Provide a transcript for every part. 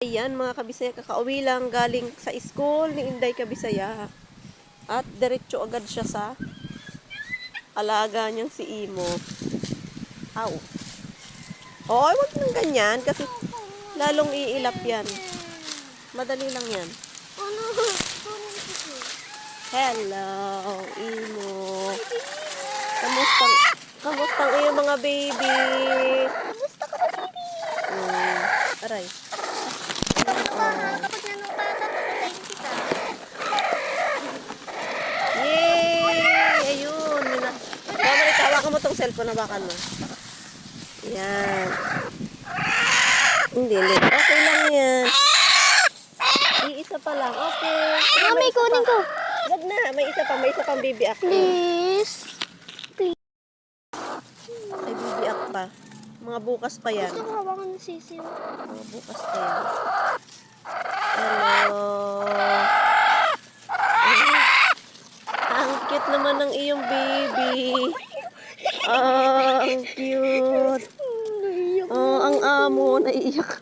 Ayan mga kabisaya, kakauwi lang galing sa school ni Inday Kabisaya. At diretso agad siya sa alaga niyang si Imo. Aw. Oo, wag nang ganyan kasi lalong iilap yan. Madali lang yan. Hello, Imo. Kamustang iyong mga baby? Kamusta ka ba, baby? Aray. Kapag nanungpatan, papatayin kita. Yay! Ayun. Mama, itawakan mo tong cellphone na bakan mo. Yan. Hindi. Okay lang yan. Iisa pa lang. Okay. Mami, kunin ko. Wag na. May isa pang baby ako. Please. May baby ako pa. Mga bukas pa yan. Gusto ko hawakan ng sisiw. Mga bukas pa yan. Hello. Ang cute naman ng iyong baby. Ang cute. Oh, ang amo. Naiiyak.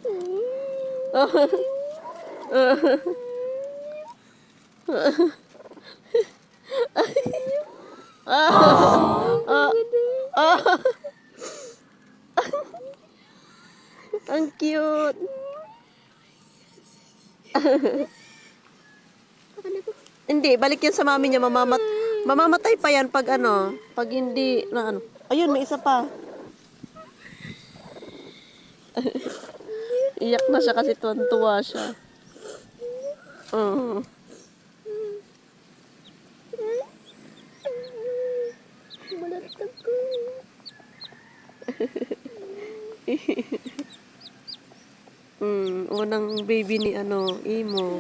Ang cute. Hindi, balik yan sa mami niya. Mamamatay pa yan pag pag hindi na ano. Ayun, may isa pa. Iyak na siya kasi tuwan-tuwa siya. Malatag ko. Unang baby ni Imo.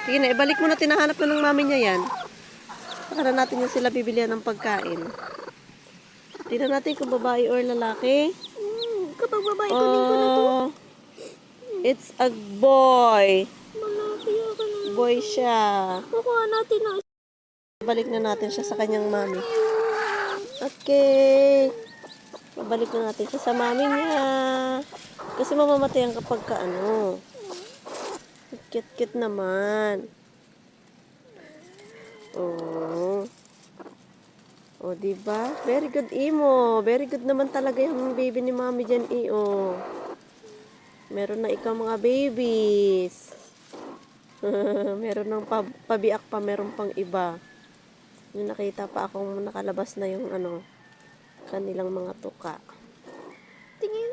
Sige na, ibalik mo na, tinahanap na ng mami niya yan. Saka na natin yung sila bibilihan ng pagkain. Tingnan natin kung babae or lalaki. Kapag babae, kunin ko na to. It's a boy. Malaki ako na. Boy siya. Kukuha natin na. Balik na natin siya sa kanyang mami. Okay. Babalik na natin siya sa mami niya. Kasi mamamatay ang kapag Cute naman. Oh. Oh, diba? Very good, Imo. Very good naman talaga yung baby ni mami dyan, Meron na ikaw mga babies. Meron ng pabiak pa, meron pang iba. Yung nakita pa akong nakalabas na yung kanilang mga tuka. Tingin